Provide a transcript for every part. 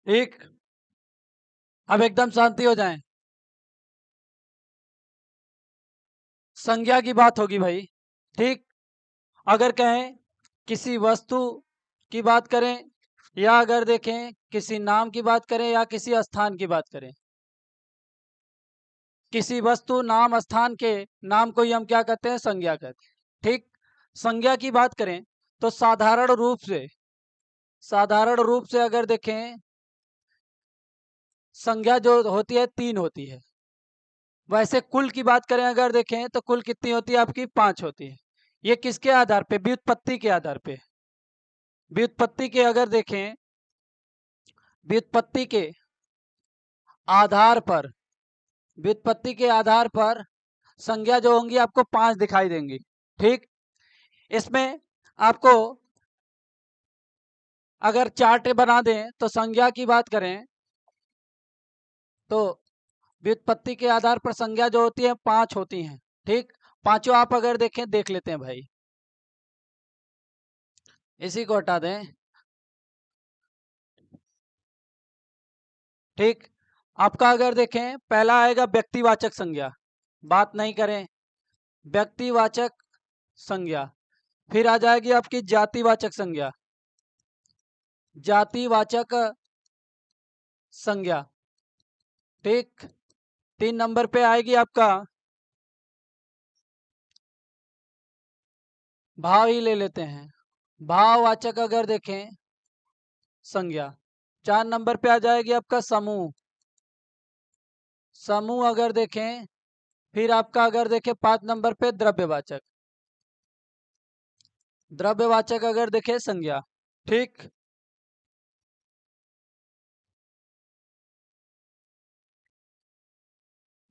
ठीक, अब एकदम शांति हो जाए। संज्ञा की बात होगी भाई। ठीक, अगर कहें किसी वस्तु की बात करें, या अगर देखें किसी नाम की बात करें, या किसी स्थान की बात करें, किसी वस्तु नाम स्थान के नाम को ही हम क्या कहते हैं, संज्ञा कहते हैं। ठीक, संज्ञा की बात करें तो साधारण रूप से अगर देखें, संज्ञा जो होती है तीन होती है। वैसे कुल की बात करें अगर देखें तो कुल कितनी होती है आपकी, पांच होती है। ये किसके आधार पे, व्युत्पत्ति के आधार पे। व्युत्पत्ति के अगर देखें, व्युत्पत्ति के आधार पर, व्युत्पत्ति के आधार पर संज्ञा जो होंगी आपको पांच दिखाई देंगी। ठीक, इसमें आपको अगर चार्ट बना दें तो संज्ञा की बात करें तो व्युत्पत्ति के आधार पर संज्ञा जो होती है पांच होती हैं। ठीक, पांचों आप अगर देखें, देख लेते हैं भाई, इसी को हटा दें। ठीक, आपका अगर देखें पहला आएगा व्यक्तिवाचक संज्ञा, बात नहीं करें, व्यक्तिवाचक संज्ञा। फिर आ जाएगी आपकी जातिवाचक संज्ञा, जातिवाचक संज्ञा। ठीक, तीन नंबर पे आएगी आपका, भाव ही ले लेते हैं, भाववाचक अगर देखें संज्ञा। चार नंबर पे आ जाएगी आपका समूह, समूह अगर देखें। फिर आपका अगर देखें पांच नंबर पे द्रव्यवाचक, द्रव्यवाचक अगर देखें संज्ञा। ठीक,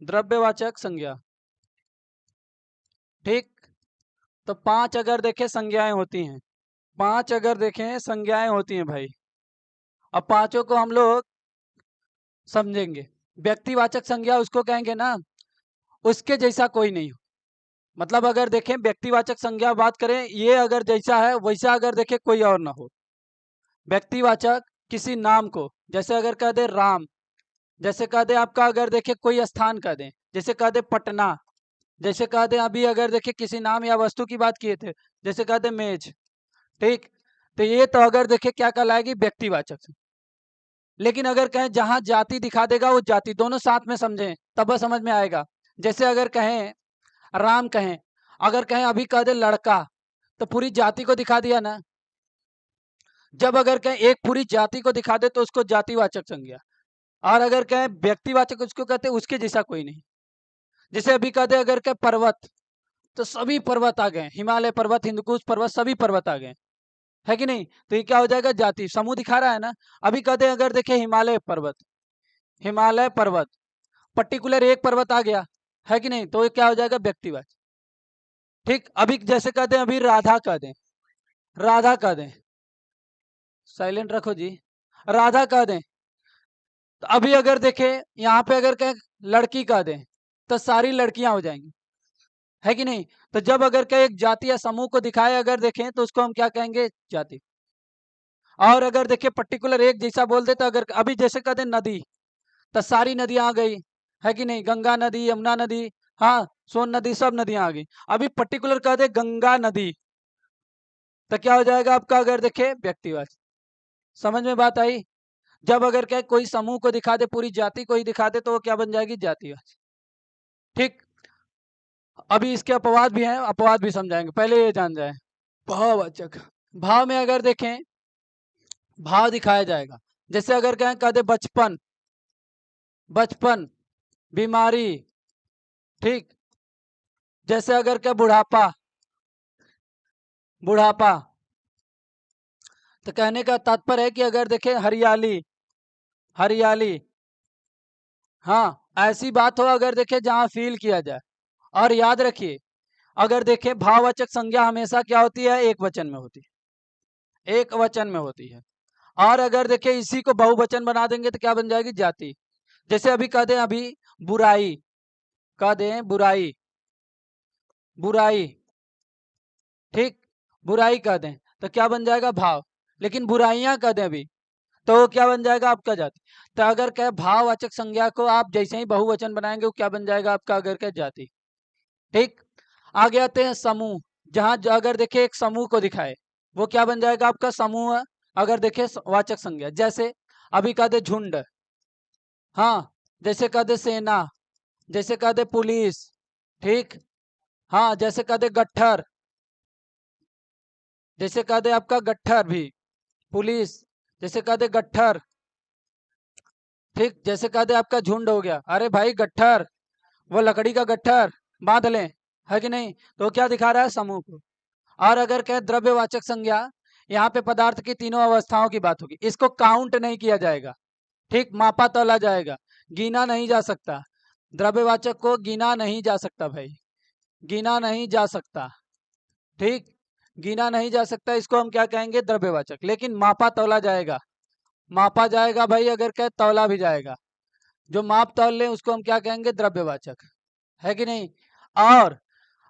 द्रव्यवाचक संज्ञा। ठीक, तो पांच अगर देखें संज्ञाएं होती हैं, पांच अगर देखें संज्ञाएं होती हैं भाई। अब पांचों को हम लोग समझेंगे। व्यक्तिवाचक संज्ञा उसको कहेंगे ना, उसके जैसा कोई नहीं हो। मतलब अगर देखें व्यक्तिवाचक संज्ञा बात करें, ये अगर जैसा है वैसा अगर देखें कोई और ना हो। व्यक्तिवाचक किसी नाम को, जैसे अगर कह दे राम, जैसे कह दे आपका अगर देखें कोई स्थान कह दें, जैसे कह दे पटना, जैसे कह दे अभी अगर देखें किसी नाम या वस्तु की बात किए थे, जैसे कह दे मेज। ठीक, तो ये तो अगर देखें क्या कहलाएगी, व्यक्तिवाचक। लेकिन अगर कहें जहां जाति दिखा देगा वो जाति, दोनों साथ में समझें तब वह समझ में आएगा। जैसे अगर कहें राम कहें, अगर कहें अभी कह दे लड़का, तो पूरी जाति को दिखा दिया ना। जब अगर कहें एक पूरी जाति को दिखा दे तो उसको जातिवाचक संज्ञा। और अगर कहें व्यक्तिवाचक, उसको कहते हैं उसके जैसा कोई नहीं। जैसे अभी कहते अगर कहें पर्वत, तो सभी पर्वत आ गए, हिमालय पर्वत, हिंदुकुश पर्वत, सभी पर्वत आ गए, है कि नहीं। तो ये क्या हो जाएगा, जाति, समूह दिखा रहा है ना। अभी कहते हैं अगर देखे हिमालय पर्वत, हिमालय पर्वत, पर्टिकुलर एक पर्वत आ गया, है कि नहीं, तो ये क्या हो जाएगा, व्यक्तिवाचक। ठीक, अभी जैसे कहते हैं अभी राधा कह दें, राधा कह दें, साइलेंट रखो जी, राधा कह दें, तो अभी अगर देखें यहाँ पे अगर कहें लड़की कह दें तो सारी लड़कियां हो जाएंगी, है कि नहीं। तो जब अगर कहें एक जाति या समूह को दिखाए अगर देखें तो उसको हम क्या कहेंगे, जाति। और अगर देखें पर्टिकुलर एक जैसा बोल दे तो अगर अभी जैसे कहते नदी, तो सारी नदियां आ गई, है कि नहीं, गंगा नदी, यमुना नदी, हाँ, सोन नदी, सब नदियां आ गई। अभी पर्टिकुलर कह दे गंगा नदी, तो क्या हो जाएगा आपका, अगर देखे व्यक्तिवाचक। समझ में बात आई। जब अगर क्या कोई समूह को दिखा दे, पूरी जाति को ही दिखा दे, तो वो क्या बन जाएगी, जातिवाचक। ठीक, अभी इसके अपवाद भी हैं, अपवाद भी समझाएंगे, पहले ये जान जाए। भाववाचक, भाव में अगर देखें, भाव दिखाया जाएगा। जैसे अगर कहें कह दे बचपन, बचपन, बीमारी। ठीक, जैसे अगर क्या बुढ़ापा, बुढ़ापा, तो कहने का तात्पर्य है कि अगर देखें हरियाली, हरियाली, हाँ, ऐसी बात हो अगर देखें जहां फील किया जाए। और याद रखिए, अगर देखें भाववाचक संज्ञा हमेशा क्या होती है, एक वचन में होती है, एक वचन में होती है। और अगर देखें इसी को बहुवचन बना देंगे तो क्या बन जाएगी, जाति। जैसे अभी कह दें अभी बुराई, कह दें बुराई, बुराई। ठीक, बुराई कह दें तो क्या बन जाएगा, भाव। लेकिन बुराइयां कह दें अभी, तो वो क्या बन जाएगा आपका जाति। तो अगर क्या भाववाचक संज्ञा को आप जैसे ही बहुवचन बनाएंगे वो क्या बन जाएगा आपका अगर क्या जाति। ठीक, आगे आते हैं समूह। जहां अगर देखिए एक समूह को दिखाए वो क्या बन जाएगा आपका समूह। अगर देखे वाचक संज्ञा, जैसे अभी कह दे झुंड, हाँ, जैसे कह दे सेना, जैसे कह दे पुलिस, ठीक, हाँ, जैसे कह दे गट्ठर, जैसे कह दे आपका गट्ठर भी पुलिस, जैसे कह दे गट्ठर, ठीक, जैसे कह दे आपका झुंड हो गया, अरे भाई गट्ठर, वो लकड़ी का गट्ठर बांध लें, है कि नहीं, तो क्या दिखा रहा है समूह को। और अगर कहे द्रव्यवाचक संज्ञा, यहाँ पे पदार्थ की तीनों अवस्थाओं की बात होगी, इसको काउंट नहीं किया जाएगा, ठीक, मापा तोला जाएगा, गिना नहीं जा सकता, द्रव्यवाचक को गिना नहीं जा सकता भाई, गिना नहीं जा सकता, ठीक, गिना नहीं जा सकता, इसको हम क्या कहेंगे द्रव्यवाचक। लेकिन मापा तौला जाएगा, मापा जाएगा भाई, अगर कहे तौला भी जाएगा, जो माप तौल ले उसको हम क्या कहेंगे द्रव्यवाचक, है कि नहीं। और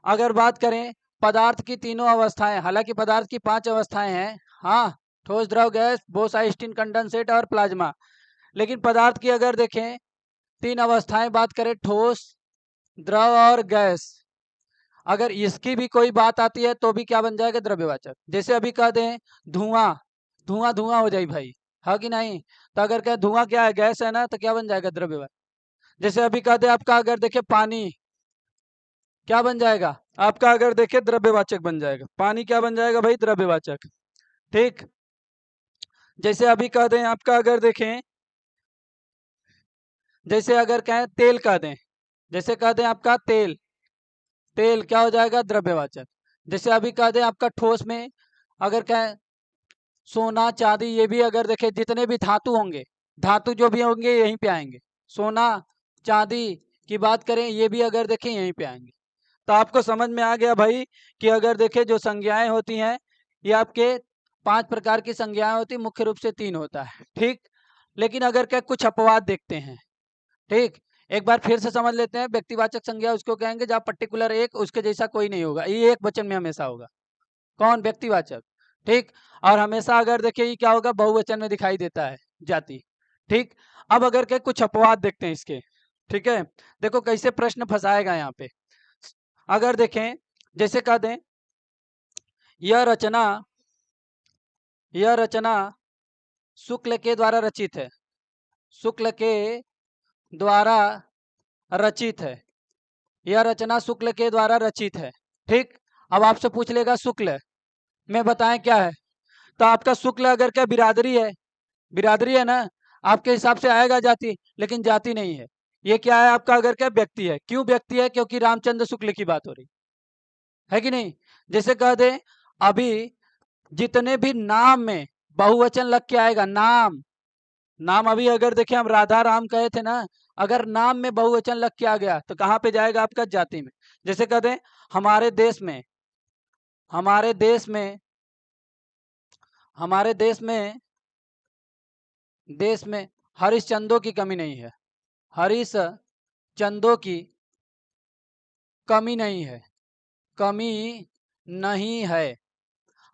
अगर बात करें पदार्थ की तीनों अवस्थाएं, हालांकि पदार्थ की 5 अवस्थाएं हैं, हाँ, ठोस द्रव गैस बोस-आइंस्टीन कंडेंसेट और प्लाज्मा, लेकिन पदार्थ की अगर देखें 3 अवस्थाएं बात करें, ठोस, द्रव और गैस, अगर इसकी भी कोई बात आती है तो भी क्या बन जाएगा द्रव्यवाचक। जैसे अभी कह दें धुआं, धुआं धुआं हो जाए भाई, है कि नहीं, तो अगर कहे धुआं क्या है गैस है ना, तो क्या बन जाएगा द्रव्यवाचक। जैसे अभी कह दे आपका अगर देखे पानी, क्या बन जाएगा आपका अगर देखे द्रव्यवाचक बन जाएगा, पानी क्या बन जाएगा भाई द्रव्यवाचक, ठीक। जैसे अभी कह दें आपका अगर देखें, जैसे अगर कहें तेल कह दें, जैसे कह दें आपका तेल, तेल क्या हो जाएगा द्रव्यवाचक। जैसे अभी कह दें आपका ठोस में अगर कहें सोना चांदी, ये भी अगर देखें जितने भी धातु होंगे, धातु जो भी होंगे यहीं पे आएंगे, सोना चांदी की बात करें ये भी अगर देखें यहीं पे आएंगे। तो आपको समझ में आ गया भाई कि अगर देखें जो संज्ञाएं होती हैं ये आपके 5 प्रकार की संज्ञाएं होती, मुख्य रूप से 3 होता है, ठीक। लेकिन अगर क्या कुछ अपवाद देखते हैं, ठीक, एक बार फिर से समझ लेते हैं। व्यक्तिवाचक संज्ञा उसको कहेंगे जहाँ पर्टिकुलर एक उसके जैसा कोई नहीं होगा, ये एक वचन में हमेशा होगा, कौन व्यक्तिवाचक, ठीक। और हमेशा अगर देखिए ये क्या होगा बहुवचन में दिखाई देता है जाति, ठीक। अब अगर के कुछ अपवाद देखते हैं इसके, ठीक है, देखो कैसे प्रश्न फंसाएगा यहाँ पे। अगर देखें जैसे कह दें यह रचना, यह रचना शुक्ल के द्वारा रचित है, शुक्ल के द्वारा रचित है, यह रचना शुक्ल के द्वारा रचित है, ठीक। अब आपसे पूछ लेगा शुक्ल में बताएं क्या है, तो आपका शुक्ल अगर क्या बिरादरी है, बिरादरी है ना, आपके हिसाब से आएगा जाति, लेकिन जाति नहीं है, ये क्या है आपका अगर क्या व्यक्ति है। क्यों व्यक्ति है, क्योंकि रामचंद्र शुक्ल की बात हो रही है कि नहीं। जैसे कह दे अभी जितने भी नाम में बहुवचन लग के आएगा, नाम, नाम अभी अगर देखें हम राधा राम कहे थे ना, अगर नाम में बहुवचन लग के आ गया तो कहाँ पे जाएगा आपका जाति में। जैसे कह दें हमारे देश में, हमारे देश में, हमारे देश में, देश में हरिश्चंदों की कमी नहीं है, हरीश चंदों की कमी नहीं है, कमी नहीं है,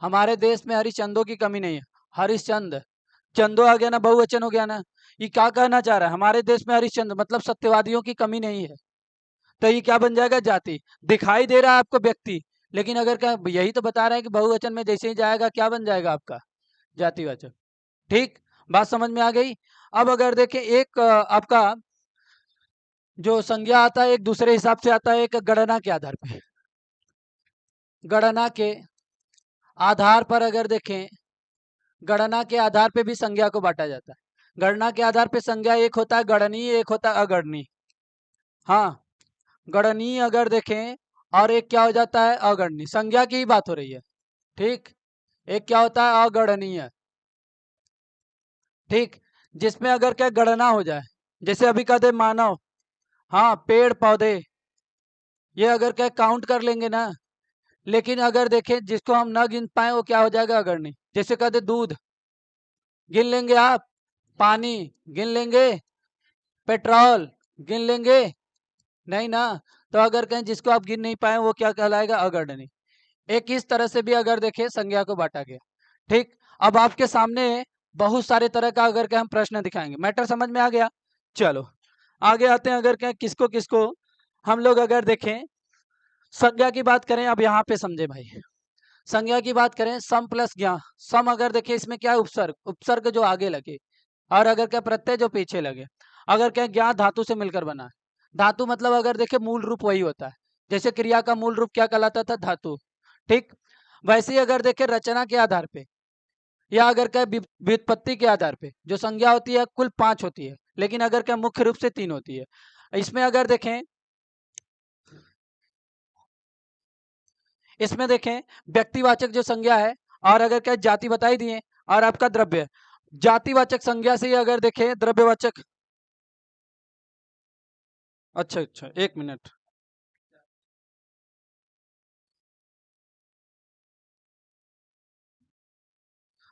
हमारे देश में हरिश्चंदों की कमी नहीं है। हरिश्चंद, चंदो आ गया ना, बहुवचन हो गया ना, ये क्या कहना चाह रहा है हमारे देश में हरिश्चंद्र मतलब सत्यवादियों की कमी नहीं है, तो ये क्या बन जाएगा जाति। दिखाई दे रहा है आपको व्यक्ति, लेकिन अगर क्या यही तो बता रहे हैं कि बहुवचन में जैसे ही जाएगा क्या बन जाएगा आपका जातिवाचक, ठीक। बात समझ में आ गई। अब अगर देखें एक आपका जो संज्ञा आता है एक दूसरे हिसाब से आता है, एक गणना के आधार पर, गणना के आधार पर अगर देखें, गणना के आधार पे भी संज्ञा को बांटा जाता है। गणना के आधार पे संज्ञा एक होता है गणनीय, एक होता है अगणनीय, हाँ, गणनीय अगर देखें और एक क्या हो जाता है अगणनीय, संज्ञा की ही बात हो रही है, ठीक। एक क्या होता है अगणनीय, ठीक, जिसमें अगर क्या गणना हो जाए, जैसे अभी कहते मानव, हाँ, पेड़ पौधे, ये अगर क्या काउंट कर लेंगे ना, लेकिन अगर देखें जिसको हम न गिन पाए वो क्या हो जाएगा अगणनीय। जैसे कहते दूध गिन लेंगे आप, पानी गिन लेंगे, पेट्रोल गिन लेंगे, नहीं ना, तो अगर कहें जिसको आप गिन नहीं पाए वो क्या कहलाएगा अगणनीय। एक इस तरह से भी अगर देखें संज्ञा को बांटा गया, ठीक। अब आपके सामने बहुत सारे तरह का अगर क्या हम प्रश्न दिखाएंगे। मैटर समझ में आ गया? चलो आगे आते हैं। अगर क्या किसको किसको हम लोग अगर देखें संज्ञा की बात करें, अब यहाँ पे समझे भाई, संज्ञा की बात करें सम प्लस ज्ञा। सम अगर देखिए इसमें क्या है, उपसर्ग, उपसर्ग जो आगे लगे, और अगर क्या प्रत्यय जो पीछे लगे। अगर क्या ज्ञा धातु से मिलकर बना है। धातु मतलब अगर देखे मूल रूप वही होता है, जैसे क्रिया का मूल रूप क्या कहलाता था, धातु। ठीक, वैसे ही अगर देखे रचना के आधार पे या अगर क्या व्युत्पत्ति के आधार पे जो संज्ञा होती है कुल 5 होती है, लेकिन अगर क्या मुख्य रूप से 3 होती है। इसमें अगर देखें, इसमें देखें व्यक्तिवाचक जो संज्ञा है, और अगर क्या जाति बताई दिए, और आपका द्रव्य। जातिवाचक संज्ञा से ही अगर देखें द्रव्यवाचक, अच्छा अच्छा 1 मिनट,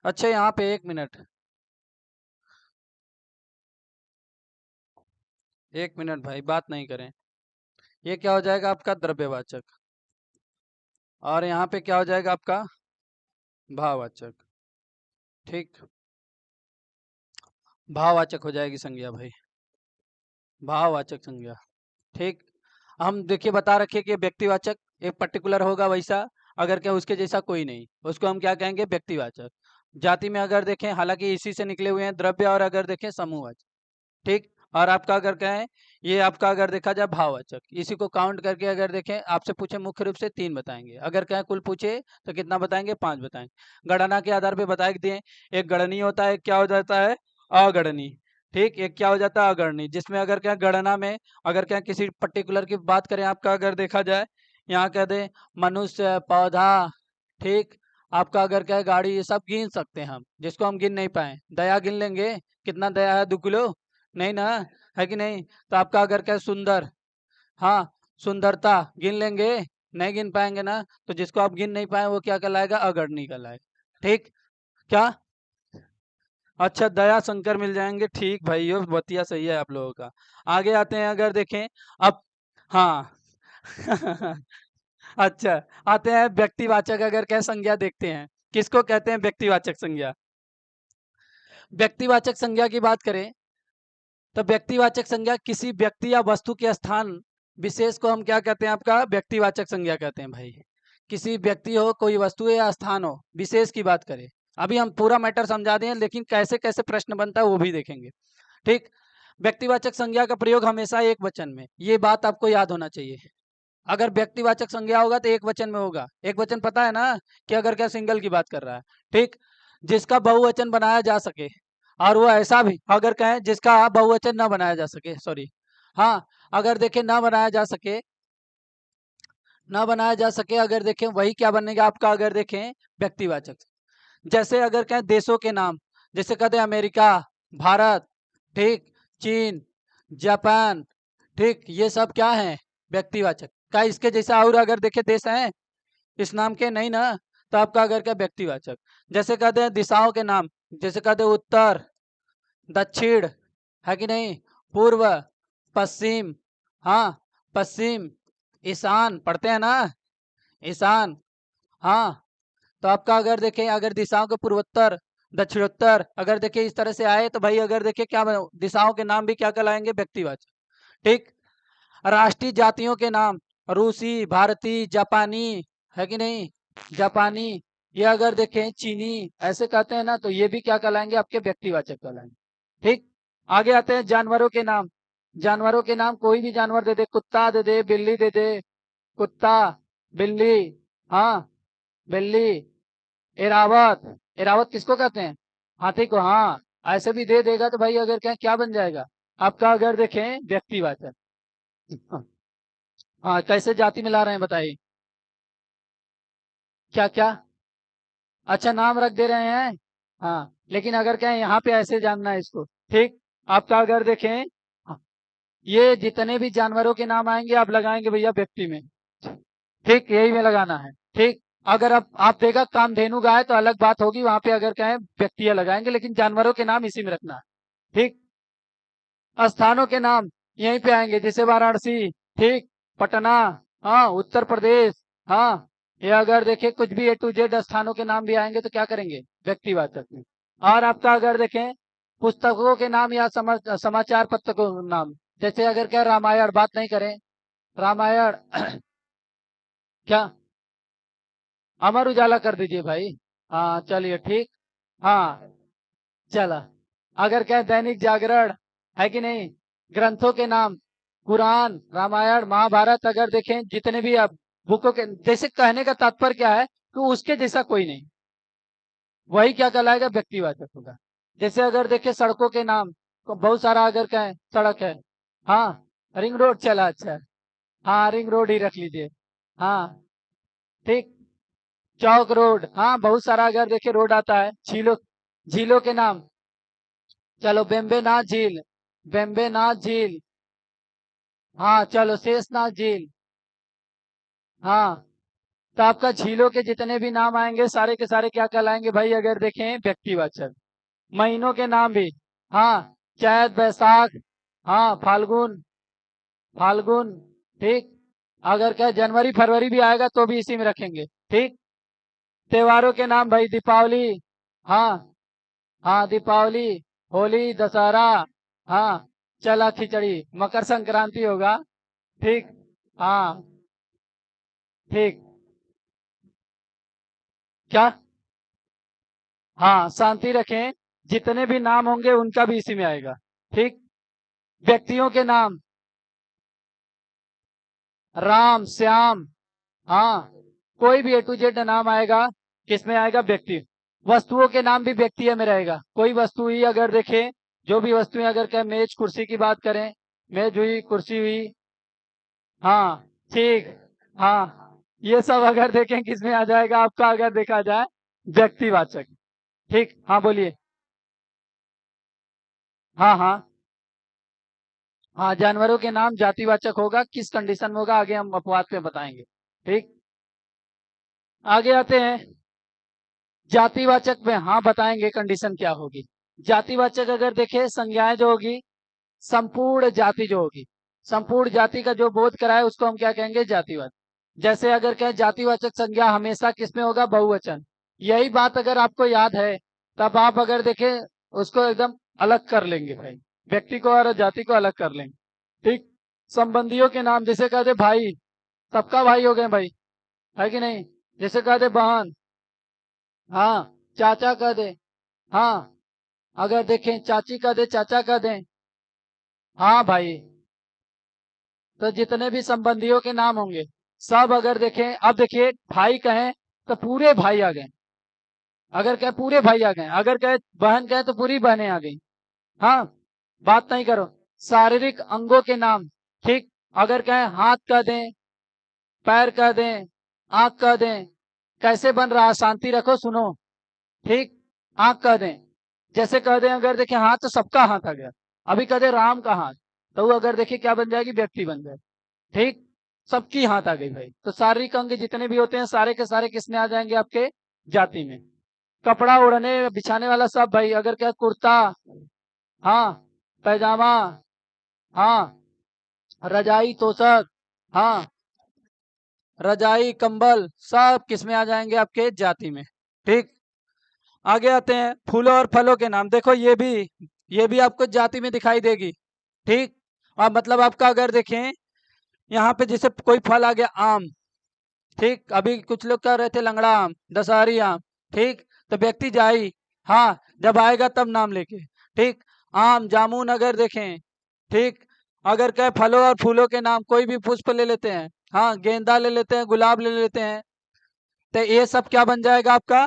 अच्छा यहाँ पे 1 मिनट, 1 मिनट भाई, बात नहीं करें। ये क्या हो जाएगा आपका द्रव्यवाचक, और यहाँ पे क्या हो जाएगा आपका भाववाचक। ठीक, भाववाचक हो जाएगी संज्ञा भाई, भाववाचक संज्ञा। ठीक, हम देखिए बता रखे कि व्यक्तिवाचक एक पर्टिकुलर होगा वैसा, अगर क्या उसके जैसा कोई नहीं, उसको हम क्या कहेंगे, व्यक्तिवाचक। जाति में अगर देखें, हालांकि इसी से निकले हुए हैं द्रव्य, और अगर देखें समूहवाचक। ठीक, और आपका अगर कहें ये आपका अगर देखा जाए भाववाचक, इसी को काउंट करके अगर देखें, आपसे पूछे मुख्य रूप से 3 बताएंगे, अगर कहें कुल पूछे तो कितना बताएंगे, 5 बताएंगे। गणना के आधार पे बता दिए, एक गणनीय होता है, क्या हो जाता है अगणनीय। ठीक, एक क्या हो जाता है अगणनीय, जिसमें अगर क्या गणना में अगर क्या किसी पर्टिकुलर की बात करें, आपका अगर देखा जाए यहाँ कह दे मनुष्य, पौधा, ठीक, आपका अगर क्या है गाड़ी, ये सब गिन सकते हैं हम, जिसको हम गिन नहीं पाए। दया गिन लेंगे, कितना दया है, 2 किलो, नहीं ना, है कि नहीं? तो आपका अगर क्या सुंदर, हाँ, सुंदरता गिन लेंगे, नहीं गिन पाएंगे ना, तो जिसको आप गिन नहीं पाए वो क्या कहलाएगा, अगणनीय कहलाएगा। ठीक, क्या, अच्छा दया शंकर मिल जाएंगे, ठीक भाई, ये बतिया सही है आप लोगों का। आगे आते हैं, अगर देखें अब, हाँ अच्छा, आते हैं व्यक्तिवाचक, अगर क्या संज्ञा देखते हैं, किसको कहते हैं व्यक्तिवाचक संज्ञा। व्यक्तिवाचक संज्ञा की बात करें तो व्यक्तिवाचक संज्ञा किसी व्यक्ति या वस्तु के स्थान विशेष को हम क्या कहते हैं, आपका व्यक्तिवाचक संज्ञा कहते हैं भाई। किसी व्यक्ति हो, कोई वस्तु या स्थान हो, विशेष की बात करें। अभी हम पूरा मैटर समझा दें, लेकिन कैसे कैसे प्रश्न बनता है वो भी देखेंगे। ठीक, व्यक्तिवाचक संज्ञा का प्रयोग हमेशा एक वचन में, ये बात आपको याद होना चाहिए। अगर व्यक्तिवाचक संज्ञा होगा तो एक वचन में होगा। एक वचन पता है ना, कि अगर क्या सिंगल की बात कर रहा है। ठीक, जिसका बहुवचन बनाया जा सके, और वो ऐसा भी अगर कहें जिसका बहुवचन ना बनाया जा सके, सॉरी, हाँ, अगर देखें ना बनाया जा सके, ना बनाया जा सके, अगर देखें वही क्या बनेगा आपका, अगर देखें व्यक्तिवाचक। जैसे अगर कहें देशों के नाम, जैसे कहते हैं अमेरिका, भारत, ठीक, चीन, जापान, ठीक, ये सब क्या है, व्यक्तिवाचक। क्या इसके जैसा और अगर देखे देश हैं इस नाम के, नहीं ना, तो आपका अगर क्या व्यक्तिवाचक। जैसे कहते हैं दिशाओं के नाम, जैसे कहते हैं उत्तर, दक्षिण, है कि नहीं, पूर्व, पश्चिम, हाँ, पश्चिम, ईशान पढ़ते हैं ना, ईशान, हाँ, तो आपका अगर देखें, अगर दिशाओं के पूर्वोत्तर, दक्षिणोत्तर अगर देखें इस तरह से आए, तो भाई अगर देखें क्या दिशाओं के नाम भी क्या कहलाएंगे, व्यक्तिवाचक। ठीक, राष्ट्रीय जातियों के नाम, रूसी, भारतीय, जापानी, है कि नहीं, जापानी, ये अगर देखें चीनी, ऐसे कहते हैं ना, तो ये भी क्या कहलाएंगे, आपके व्यक्तिवाचक कहलाएंगे। ठीक, आगे आते हैं जानवरों के नाम। जानवरों के नाम कोई भी जानवर दे दे, कुत्ता दे दे, बिल्ली दे दे, कुत्ता, बिल्ली, हाँ, बिल्ली, एरावत, एरावत किसको कहते हैं, हाथी को, हाँ, ऐसे भी दे देगा तो भाई अगर क्या क्या बन जाएगा, आपका अगर देखें व्यक्तिवाचक। हाँ, कैसे जाति में ला रहे हैं बताइए, क्या क्या, अच्छा नाम रख दे रहे हैं, हाँ, लेकिन अगर क्या है यहाँ पे ऐसे जानना है इसको। ठीक, आपका अगर देखें, हाँ, ये जितने भी जानवरों के नाम आएंगे आप लगाएंगे भैया व्यक्ति में। ठीक, यही में लगाना है। ठीक, अगर आप देखा कामधेनु गाय तो अलग बात होगी, वहां पे अगर क्या है व्यक्तियां लगाएंगे, लेकिन जानवरों के नाम इसी में रखना है। ठीक, स्थानों के नाम यहीं पे आएंगे, जैसे वाराणसी, ठीक, पटना, हाँ, उत्तर प्रदेश, हाँ, ये अगर देखे कुछ भी A to Z स्थानों के नाम भी आएंगे तो क्या करेंगे, व्यक्तिवाचक में। और आपका अगर देखें पुस्तकों के नाम या समाचार पत्रों के नाम, जैसे अगर क्या रामायण बात नहीं करें, रामायण क्या अमर उजाला कर दीजिए भाई। हाँ चलिए ठीक। हाँ चला। अगर क्या दैनिक जागरण है कि नहीं, ग्रंथों के नाम कुरान, रामायण, महाभारत, अगर देखें जितने भी आप बुकों के, जैसे कहने का तात्पर्य क्या है कि उसके जैसा कोई नहीं, वही क्या कहलाएगा, व्यक्तिवाचक होगा। जैसे अगर देखें सड़कों के नाम, तो बहुत सारा अगर क्या है सड़क है, हाँ रिंग रोड चला, अच्छा हाँ रिंग रोड ही रख लीजिए। हाँ ठीक। चौक रोड, हाँ बहुत सारा अगर देखे रोड आता है। झीलों, झीलों के नाम, चलो बेम्बेनाथ झील, बेम्बेनाथ झील, हाँ चलो शेषनाग झील, हाँ। तो आपका झीलों के जितने भी नाम आएंगे सारे के सारे क्या कहलाएंगे भाई, अगर देखें व्यक्तिवाचक। महीनों के नाम भी, हाँ चैत बैसाख, हाँ फाल्गुन, फाल्गुन ठीक। अगर क्या जनवरी फरवरी भी आएगा तो भी इसी में रखेंगे, ठीक। त्योहारों के नाम भाई दीपावली, हाँ हाँ दीपावली, होली, दशहरा, हाँ चला खिचड़ी, मकर संक्रांति होगा, ठीक। हाँ ठीक। क्या, हाँ शांति रखें, जितने भी नाम होंगे उनका भी इसी में आएगा, ठीक। व्यक्तियों के नाम राम श्याम, हाँ कोई भी A to Z नाम आएगा, किसमें आएगा, व्यक्ति। वस्तुओं के नाम भी व्यक्ति में रहेगा, कोई वस्तु ही अगर देखें, जो भी वस्तुएं अगर क्या मेज कुर्सी की बात करें, मेज हुई, कुर्सी हुई, हाँ ठीक, हाँ ये सब अगर देखें किसमें आ जाएगा आपका, अगर देखा जाए व्यक्तिवाचक, ठीक। हाँ बोलिए। हाँ हाँ हाँ जानवरों के नाम जातिवाचक होगा, किस कंडीशन में होगा आगे हम अपवाद पे बताएंगे, ठीक। आगे आते हैं जातिवाचक में, हाँ बताएंगे कंडीशन क्या होगी। जातिवाचक अगर देखें संज्ञाएं जो होगी, संपूर्ण जाति जो होगी, संपूर्ण जाति का जो बोध कराए उसको हम क्या कहेंगे, जातिवाचक। जैसे अगर कहें जातिवाचक संज्ञा हमेशा किसमें होगा, बहुवचन। यही बात अगर आपको याद है तब आप अगर देखें उसको एकदम अलग कर लेंगे भाई, व्यक्ति को और जाति को अलग कर लेंगे, ठीक। संबंधियों के नाम, जैसे कहते भाई, सबका भाई हो गए भाई, है कि नहीं। जैसे कहते बहन, हाँ चाचा कह दे, हाँ अगर देखें चाची कह दे, चाचा कह दे, हाँ भाई। तो जितने भी संबंधियों के नाम होंगे सब अगर देखें, अब देखिए भाई कहें तो पूरे भाई आ गए, अगर कहे पूरे भाई आ गए, अगर कहे बहन कहे तो पूरी बहनें आ गई, हाँ बात नहीं करो। शारीरिक अंगों के नाम, ठीक। अगर कहें हाथ कह दें, पैर कह दें, आंख कह दें, कैसे बन रहा, शांति रखो सुनो, ठीक। आंख कह दें, जैसे कह दें अगर देखें हाथ तो सबका हाथ आ गया, अभी कह दे राम का हाथ, तो वो अगर देखिए क्या बन जाएगी, व्यक्ति बन जाए, ठीक। सबकी हाथ आ गई भाई। तो शारीरिक अंग जितने भी होते हैं सारे के सारे किसमें आ जाएंगे, आपके जाति में। कपड़ा ओढ़ने बिछाने वाला सब भाई, अगर क्या कुर्ता, हाँ पैजामा, हाँ रजाई तोशक, हाँ रजाई कंबल, सब किसमें आ जाएंगे, आपके जाति में, ठीक। आगे आते हैं फूलों और फलों के नाम, देखो ये भी आपको जाति में दिखाई देगी, ठीक। और मतलब आपका अगर देखें यहाँ पे जैसे कोई फल आ गया आम, ठीक। अभी कुछ लोग कह रहे थे लंगड़ा आम, दशहरी आम, ठीक। तो व्यक्ति जाई, हाँ जब आएगा तब नाम लेके, ठीक। आम जामुन अगर देखें, ठीक। अगर कहे फलों और फूलों के नाम, कोई भी पुष्प ले लेते हैं, हाँ गेंदा ले लेते हैं, गुलाब ले लेते हैं, तो ये सब क्या बन जाएगा आपका,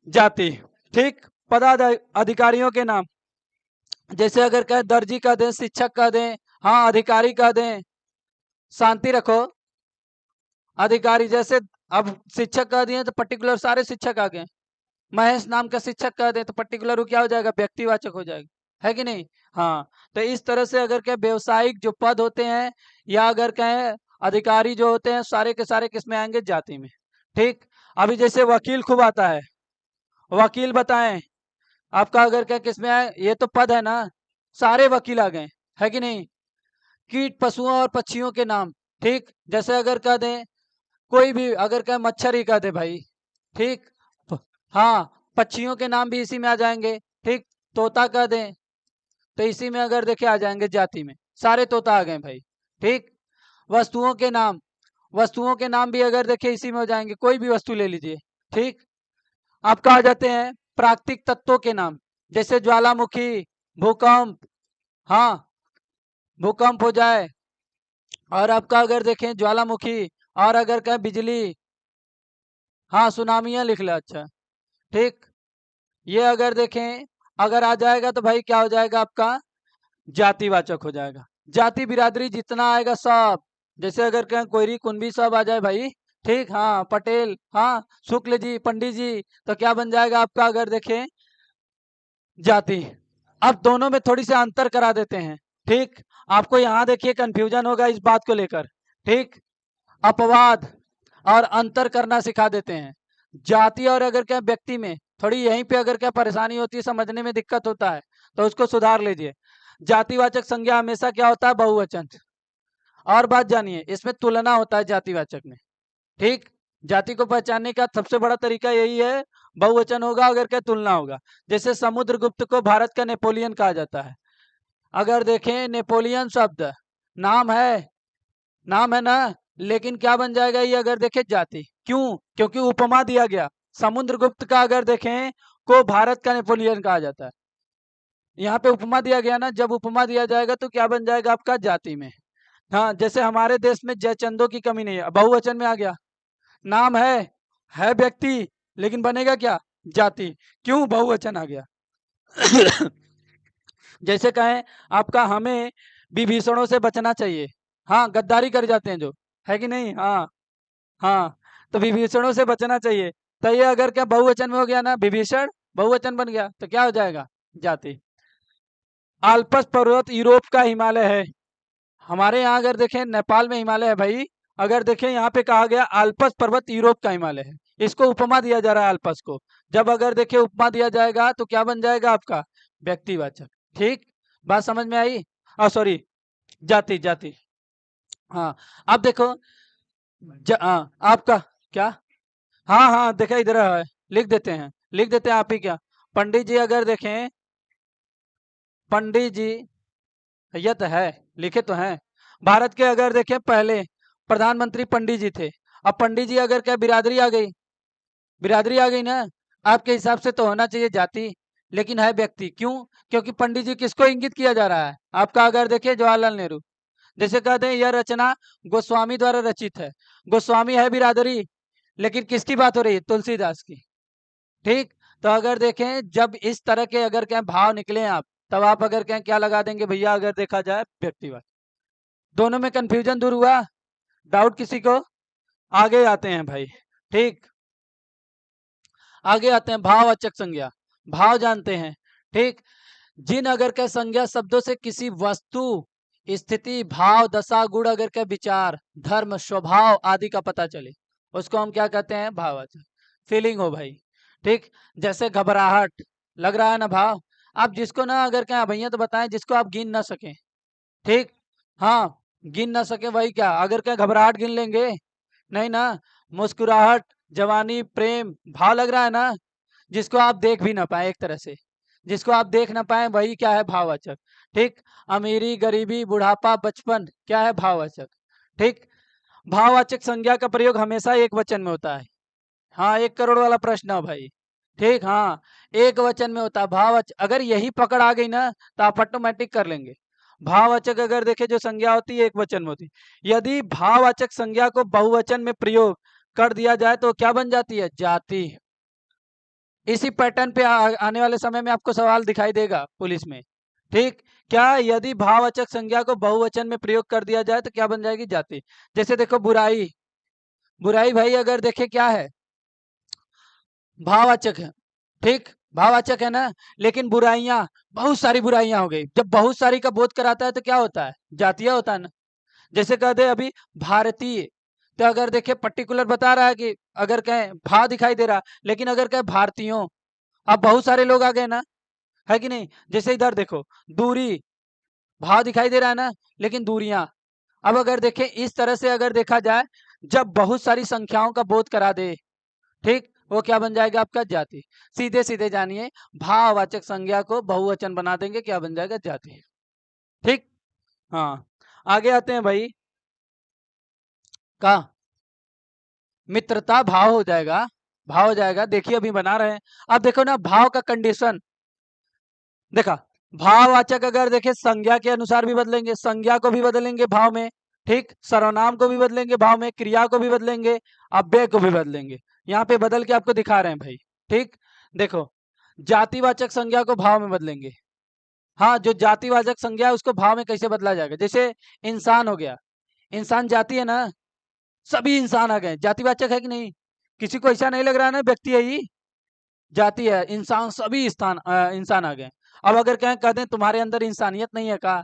जाति, ठीक। पदाधिकारियों के नाम, जैसे अगर कहे दर्जी का दें, शिक्षक का दें, हाँ अधिकारी का दें, शांति रखो, अधिकारी जैसे अब शिक्षक कह दिए तो पर्टिकुलर सारे शिक्षक आ गए, महेश नाम का शिक्षक कह दे तो पर्टिकुलर वो क्या हो जाएगा, व्यक्तिवाचक हो जाएगा, है कि नहीं। हाँ तो इस तरह से अगर क्या व्यवसायिक जो पद होते हैं या अगर कहें अधिकारी जो होते हैं सारे के सारे किसमें आएंगे, जाति में, ठीक। अभी जैसे वकील खूब आता है, वकील बताएं आपका अगर क्या किसमें आए, ये तो पद है ना, सारे वकील आ गए, है कि नहीं। कीट पशुओं और पक्षियों के नाम, ठीक। जैसे अगर कह दें कोई भी अगर कहे मच्छर ही कह दे भाई, ठीक। हाँ पक्षियों के नाम भी इसी में आ जाएंगे। ठीक, तोता कह दें तो इसी में अगर देखे आ जाएंगे जाति में, सारे तोता आ गए भाई। ठीक, वस्तुओं के नाम, वस्तुओं के नाम भी अगर देखे इसी में हो जाएंगे, कोई भी वस्तु ले लीजिए। ठीक, आपका आ जाते हैं प्राकृतिक तत्वों के नाम, जैसे ज्वालामुखी, भूकंप, हाँ भूकंप हो जाए, और आपका अगर देखें ज्वालामुखी, और अगर कहें बिजली, हाँ सुनामियां लिख ले। अच्छा ठीक, ये अगर देखें अगर आ जाएगा तो भाई क्या हो जाएगा आपका जातिवाचक हो जाएगा। जाति बिरादरी जितना आएगा सब, जैसे अगर कहें कोयरी कुनबी सब आ जाए भाई। ठीक, हाँ पटेल, हाँ शुक्ल जी, पंडित जी, तो क्या बन जाएगा आपका अगर देखें जाति। अब दोनों में थोड़ी सी अंतर करा देते हैं। ठीक, आपको यहाँ देखिए कंफ्यूजन होगा इस बात को लेकर। ठीक, अपवाद और अंतर करना सिखा देते हैं। जाति और अगर क्या व्यक्ति में थोड़ी यहीं पे अगर क्या परेशानी होती है, समझने में दिक्कत होता है, तो उसको सुधार लीजिए। जातिवाचक संज्ञा हमेशा क्या होता है, बहुवचन। और बात जानिए, इसमें तुलना होता है जातिवाचक में। ठीक, जाति को पहचानने का सबसे बड़ा तरीका यही है, बहुवचन होगा अगर क्या तुलना होगा। जैसे समुद्रगुप्त को भारत का नेपोलियन कहा जाता है। अगर देखें नेपोलियन शब्द नाम है, नाम है ना, लेकिन क्या बन जाएगा ये अगर देखें जाति। क्यों? क्योंकि उपमा दिया गया। समुद्रगुप्त का अगर देखें को भारत का नेपोलियन कहा जाता है, यहाँ पे उपमा दिया गया ना, जब उपमा दिया जाएगा तो क्या बन जाएगा आपका जाति में। हाँ, जैसे हमारे देश में जयचंदों की कमी नहीं है, बहुवचन में आ गया। नाम है व्यक्ति, लेकिन बनेगा क्या जाति। क्यों? बहुवचन आ गया। जैसे कहें आपका हमें विभीषणों से बचना चाहिए, हाँ गद्दारी कर जाते हैं जो, है कि नहीं, हाँ हाँ, तो विभीषणों से बचना चाहिए, तो ये अगर क्या बहुवचन में हो गया ना, विभीषण बहुवचन बन गया, तो क्या हो जाएगा जाति। आल्पस पर्वत यूरोप का हिमालय है। हमारे यहाँ अगर देखें नेपाल में हिमालय है भाई, अगर देखें यहाँ पे कहा गया आल्पस पर्वत यूरोप का हिमालय है, इसको उपमा दिया जा रहा है आल्पस को। जब अगर देखें उपमा दिया जाएगा तो क्या बन जाएगा आपका व्यक्तिवाचक। ठीक, बात समझ में आई? सॉरी, जाति, जाति। हाँ, अब देखो हाँ, आपका क्या, हाँ हाँ देखा इधर है, लिख देते हैं, लिख देते हैं आप ही क्या। पंडित जी अगर देखें, पंडित जी, ये तो है, लिखे तो हैं। भारत के अगर देखें पहले प्रधानमंत्री पंडित जी थे। अब पंडित जी अगर क्या बिरादरी आ गई, बिरादरी आ गई ना, आपके हिसाब से तो होना चाहिए जाति, लेकिन है व्यक्ति। क्यों? क्योंकि पंडित जी किसको इंगित किया जा रहा है आपका अगर देखिए जवाहरलाल नेहरू। जैसे कहते हैं यह रचना गोस्वामी द्वारा रचित है, गोस्वामी है बिरादरी, लेकिन किसकी बात हो रही है, तुलसीदास की। ठीक, तो अगर देखें जब इस तरह के अगर क्या भाव निकले आप, तब आप अगर क्या लगा देंगे भैया अगर देखा जाए व्यक्तिवाद। दोनों में कंफ्यूजन दूर हुआ, डाउट किसी को? आगे आते हैं भाई। ठीक, आगे आते हैं भाववाचक संज्ञा। भाव जानते हैं। ठीक, जिन अगर क्या संज्ञा शब्दों से किसी वस्तु, स्थिति, भाव, दशा, गुण अगर क्या विचार, धर्म, स्वभाव आदि का पता चले, उसको हम क्या कहते हैं भाववाचक। फीलिंग हो भाई। ठीक, जैसे घबराहट, लग रहा है ना भाव। आप जिसको ना अगर क्या भैया तो बताएं जिसको आप गिन ना सकें। ठीक, हाँ गिन ना सके वही क्या अगर क्या घबराहट गिन लेंगे, नहीं ना। मुस्कुराहट, जवानी, प्रेम, भाव लग रहा है ना, जिसको आप देख भी ना पाए, एक तरह से जिसको आप देख ना पाए वही क्या है भाववाचक। ठीक, अमीरी, गरीबी, बुढ़ापा, बचपन क्या है भाववाचक। ठीक, भाववाचक संज्ञा का प्रयोग हमेशा एक वचन में होता है। हाँ, 1 करोड़ वाला प्रश्न है भाई। ठीक, हाँ एक वचन में होता है भाववाचक। अगर यही पकड़ आ गई ना तो आप ऑटोमेटिक कर लेंगे। भाववाचक अगर देखे जो संज्ञा होती है एक वचन में होती है। यदि भाववाचक संज्ञा को बहुवचन में प्रयोग कर दिया जाए तो क्या बन जाती है जाति। इसी पैटर्न पे आने वाले समय में आपको सवाल दिखाई देगा पुलिस में। ठीक, क्या यदि भाववाचक संज्ञा को बहुवचन में प्रयोग कर दिया जाए तो क्या बन जाएगी जाति। जैसे देखो बुराई, बुराई भाई अगर देखे क्या है भाववाचक है। ठीक, भाववाचक है ना, लेकिन बुराइयां, बहुत सारी बुराइयां हो गई, जब बहुत सारी का बोध कराता है तो क्या होता है जातीय होता है ना। जैसे कह दे अभी भारतीय, तो अगर देखे पर्टिकुलर बता रहा है कि अगर कहें भाव दिखाई दे रहा, लेकिन अगर कहें भारतीयों, अब बहुत सारे लोग आ गए ना, है कि नहीं। जैसे इधर देखो दूरी, भाव दिखाई दे रहा है ना, लेकिन दूरियां। अब अगर देखें इस तरह से अगर देखा जाए, जब बहुत सारी संख्याओं का बोध करा दे, ठीक, वो क्या बन जाएगा आपका जाति। सीधे सीधे जानिए, भाववाचक संज्ञा को बहुवचन बना देंगे, क्या बन जाएगा जाति। ठीक। हाँ, आगे आते हैं भाई, का मित्रता भाव हो जाएगा, भाव हो जाएगा। देखिए अभी बना रहे हैं, अब देखो ना भाव का कंडीशन देखा। भाववाचक अगर देखे संज्ञा के अनुसार भी बदलेंगे, संज्ञा को भी बदलेंगे भाव में, ठीक, सर्वनाम को भी बदलेंगे भाव में, क्रिया को भी बदलेंगे, अव्यय को भी बदलेंगे। यहाँ पे बदल के आपको दिखा रहे हैं भाई। ठीक, देखो जातिवाचक संज्ञा को भाव में बदलेंगे। हाँ, जो जातिवाचक संज्ञा है उसको भाव में कैसे बदला जाएगा, जैसे इंसान हो गया, इंसान जाति है ना, सभी इंसान आ गए, जातिवाचक है कि नहीं, किसी को ऐसा नहीं लग रहा है ना व्यक्ति है ही, जाति है, इंसान, सभी इंसान आ गए। अब अगर कहें कह दें तुम्हारे अंदर इंसानियत नहीं है का,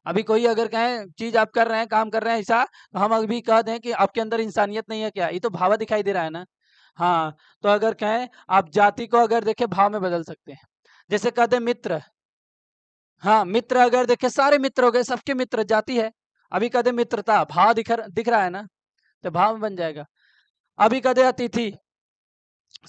अभी कोई अगर कहें चीज आप कर रहे हैं, काम कर रहे हैं ऐसा, तो हम अभी कह दें कि आपके अंदर इंसानियत नहीं है क्या, ये तो भाव दिखाई दे रहा है ना। हाँ, तो अगर कहें आप जाति को अगर देखें भाव में बदल सकते हैं, जैसे कह दें मित्र, हाँ मित्र अगर देखें सारे मित्र हो गए, सबके मित्र जाति है, अभी कह दें मित्रता, भाव दिख रहा है ना, तो भाव में बन जाएगा। अभी कह दें अतिथि,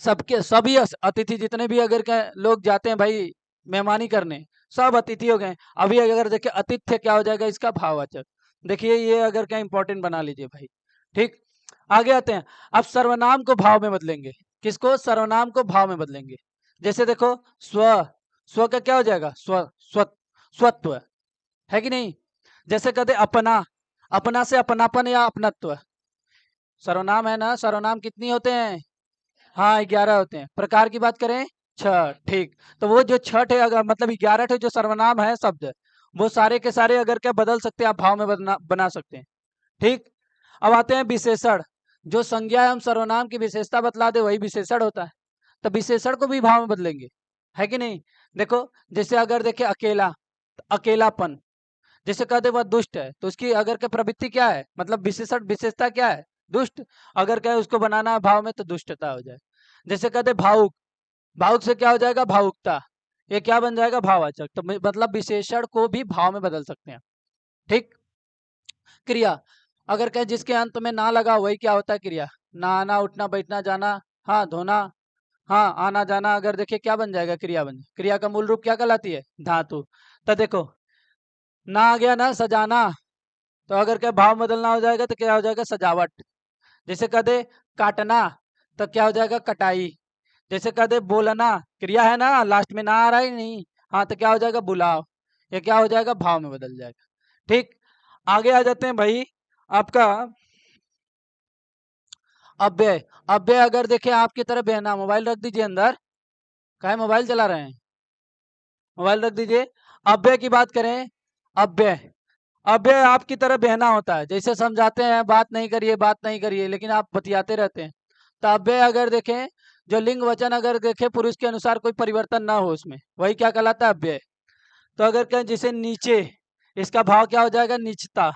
सबके सभी अतिथि जितने भी अगर के लोग जाते हैं भाई मेहमानी करने, सब अतिथि हो गए। अभी अगर देखिए अतिथ्य क्या हो जाएगा, इसका भाववाचक। देखिए ये अगर क्या इंपॉर्टेंट बना लीजिए भाई। ठीक, आगे आते हैं, अब सर्वनाम को भाव में बदलेंगे, किसको, सर्वनाम को भाव में बदलेंगे। जैसे देखो स्व, स्व का क्या हो जाएगा, स्वत्व, है कि नहीं। जैसे कहते अपना, अपना से अपनापन या अपनत्व, सर्वनाम है ना, सर्वनाम कितनी होते हैं, हाँ 11 होते हैं। प्रकार की बात करें छठ, ठीक, तो वो जो छठ है अगर मतलब 11 जो सर्वनाम है शब्द, वो सारे के सारे अगर क्या बदल सकते हैं आप, भाव में बना सकते हैं। ठीक, अब आते हैं विशेषण, जो संज्ञा है हम सर्वनाम की विशेषता बतला दे वही विशेषण होता है, तो विशेषण को भी भाव में बदलेंगे, है कि नहीं। देखो जैसे अगर देखे अकेला, तो अकेलापन, जैसे कहते वह दुष्ट है, तो उसकी अगर क्या प्रवृत्ति क्या है, मतलब विशेषण विशेषता क्या है, दुष्ट, अगर क्या है उसको बनाना है भाव में तो दुष्टता हो जाए। जैसे कहते भावुक, भावुक से क्या हो जाएगा भावुकता, ये क्या बन जाएगा भाववाचक। तो मतलब विशेषण को भी भाव में बदल सकते हैं। ठीक, क्रिया, अगर कहें जिसके अंत में ना लगा वही क्या होता है क्रिया, नहाना, उठना, बैठना, जाना, हाँ धोना, हाँ आना जाना, अगर देखिए क्या बन जाएगा, क्रिया बन, क्रिया का मूल रूप क्या कहलाती है, धातु। तो देखो ना आ गया ना सजाना, तो अगर क्या भाव बदलना हो जाएगा तो क्या हो जाएगा सजावट। जैसे कह दे काटना, तो क्या हो जाएगा कटाई। जैसे कह दे बोलना, क्रिया है ना, लास्ट में ना आ रहा है नहीं, हाँ तो क्या हो जाएगा बुलाव, ये क्या हो जाएगा भाव में बदल जाएगा। ठीक, आगे आ जाते हैं भाई, आपका अव्यय, अव्यय अगर देखे आपकी तरफ बहना, मोबाइल रख दीजिए अंदर, काहे मोबाइल चला रहे हैं, मोबाइल रख दीजिए। अव्यय की बात करें, अव्यय, अव्यय आपकी तरह बहना होता है, जैसे समझाते हैं बात नहीं करिए बात नहीं करिए, लेकिन आप बतियाते रहते हैं। तो अव्यय अगर देखें, जो लिंग वचन अगर देखें पुरुष के अनुसार कोई परिवर्तन ना हो उसमें, वही क्या कहलाता है अव्यय। तो अगर कहें जैसे नीचे, इसका भाव क्या हो जाएगा नीचता।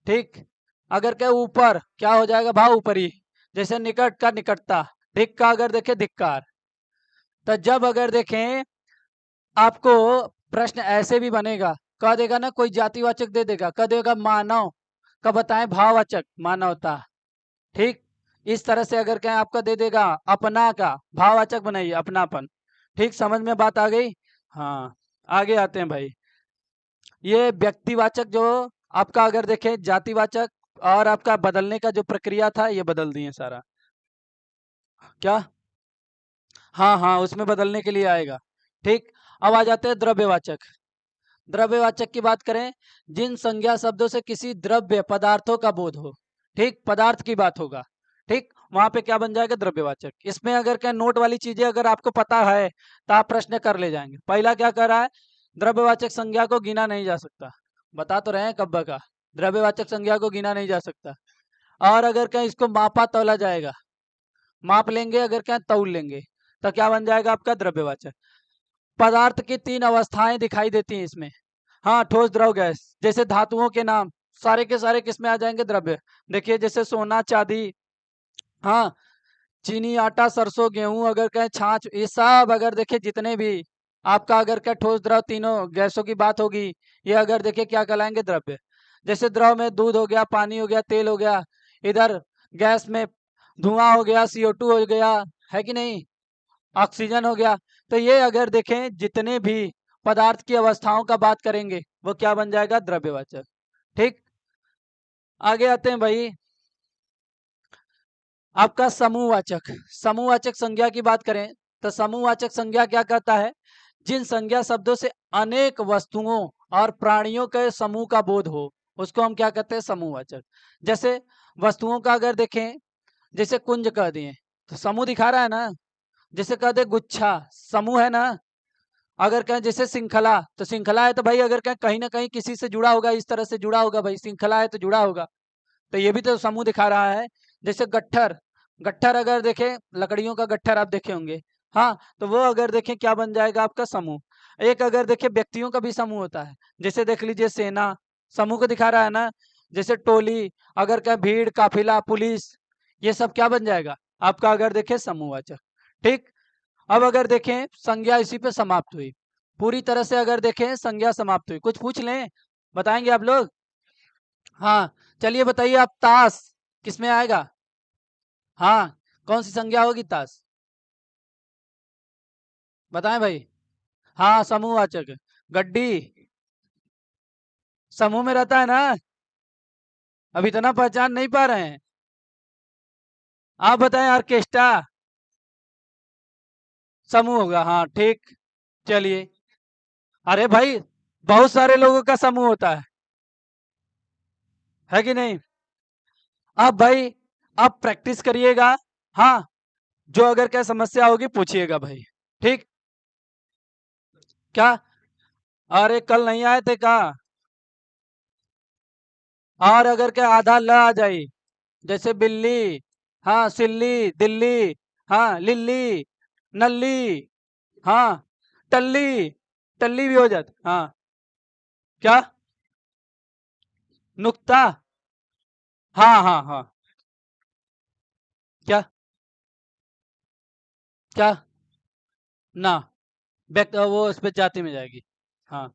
ठीक, अगर कहें ऊपर क्या हो जाएगा भाव ऊपरी, जैसे निकट का निकटता, धिक का अगर देखें धिक्कार। तो जब अगर देखें आपको प्रश्न ऐसे भी बनेगा, कह देगा ना कोई जातिवाचक दे देगा, कह देगा मानव का बताएं भाववाचक मानवता। ठीक, इस तरह से अगर कहें आपका दे देगा अपना का भाववाचक बनाइए अपनापन। ठीक, समझ में बात आ गई। हाँ, आगे आते हैं भाई, ये व्यक्तिवाचक जो आपका अगर देखें जातिवाचक और आपका बदलने का जो प्रक्रिया था ये बदल दिए सारा, क्या, हाँ हाँ उसमें बदलने के लिए आएगा। ठीक, अब आ जाते हैं द्रव्यवाचक, द्रव्यवाचक की बात करें, जिन संज्ञा शब्दों से किसी द्रव्य पदार्थों का बोध हो, ठीक, पदार्थ की बात होगा, ठीक, वहां पे क्या बन जाएगा द्रव्यवाचक। इसमें अगर क्या नोट वाली चीजें अगर आपको पता है तो आप प्रश्न कर ले जाएंगे। पहला क्या कर रहा है, द्रव्यवाचक संज्ञा को गिना नहीं जा सकता, बता तो रहे हैं कब्बा का, द्रव्यवाचक संज्ञा को गिना नहीं जा सकता। और अगर क्या इसको मापा तौला जाएगा, माप लेंगे अगर क्या तौल लेंगे, तो क्या बन जाएगा आपका द्रव्यवाचक। पदार्थ की तीन अवस्थाएं दिखाई देती हैं इसमें, हाँ ठोस द्रव गैस, जैसे धातुओं के नाम सारे के सारे किसमें आ जाएंगे द्रव्य। देखिए जैसे सोना चांदी, हाँ चीनी आटा सरसों गेहूं अगर कहें छाछ, ये सब अगर देखे जितने भी आपका अगर क्या ठोस द्रव तीनों गैसों की बात होगी, ये अगर देखे क्या कहलाएंगे द्रव्य। जैसे द्रव में दूध हो गया, पानी हो गया, तेल हो गया, इधर गैस में धुआं हो गया CO2 हो गया, है कि नहीं? ऑक्सीजन हो गया। तो ये अगर देखें जितने भी पदार्थ की अवस्थाओं का बात करेंगे वो क्या बन जाएगा? द्रव्यवाचक। ठीक, आगे आते हैं भाई। आपका समूहवाचक, समूहवाचक संज्ञा की बात करें तो समूहवाचक संज्ञा क्या कहता है? जिन संज्ञा शब्दों से अनेक वस्तुओं और प्राणियों के समूह का बोध हो उसको हम क्या कहते हैं? समूहवाचक। जैसे वस्तुओं का अगर देखें, जैसे कुंज कह दिए तो समूह दिखा रहा है ना। जैसे कह दे गुच्छा, समूह है ना। अगर कहें जैसे श्रृंखला, तो श्रृंखला है तो भाई अगर कहें कहीं ना कहीं किसी से जुड़ा होगा, इस तरह से जुड़ा होगा भाई, श्रृंखला है तो जुड़ा होगा। तो ये भी तो समूह दिखा रहा है। जैसे गट्ठर, गट्ठर अगर देखें लकड़ियों का गट्ठर आप देखे होंगे, हाँ, तो वो अगर देखें क्या बन जाएगा? आपका समूह। एक अगर देखें व्यक्तियों का भी समूह होता है, जैसे देख लीजिए सेना, समूह को दिखा रहा है ना। जैसे टोली, अगर क्या भीड़, काफिला, पुलिस, ये सब क्या बन जाएगा? आपका अगर देखें समूहवाचक। ठीक, अब अगर देखें संज्ञा इसी पे समाप्त हुई, पूरी तरह से अगर देखें संज्ञा समाप्त हुई। कुछ पूछ लें, बताएंगे आप लोग? हाँ, चलिए बताइए आप, ताश किसमें आएगा? हाँ, कौन सी संज्ञा होगी ताश? बताएं भाई। हाँ, समूहवाचक। गड्डी समूह में रहता है ना। अब इतना पहचान नहीं पा रहे हैं? आप बताएं। ऑर्केस्ट्रा समूह होगा, हाँ ठीक। चलिए, अरे भाई बहुत सारे लोगों का समूह होता है कि नहीं? अब भाई आप प्रैक्टिस करिएगा। हाँ, जो अगर क्या समस्या होगी पूछिएगा भाई। ठीक, क्या? अरे कल नहीं आए थे क्या? और अगर क्या आधा ल आ जाए, जैसे बिल्ली, हाँ, सिल्ली, दिल्ली, हाँ, लिल्ली, नल्ली, हाँ, टल्ली, टल्ली भी हो जाता, हाँ। क्या? नुक्ता, हाँ हाँ हाँ। क्या? क्या? ना, वो उस पे जाति में जाएगी। हाँ,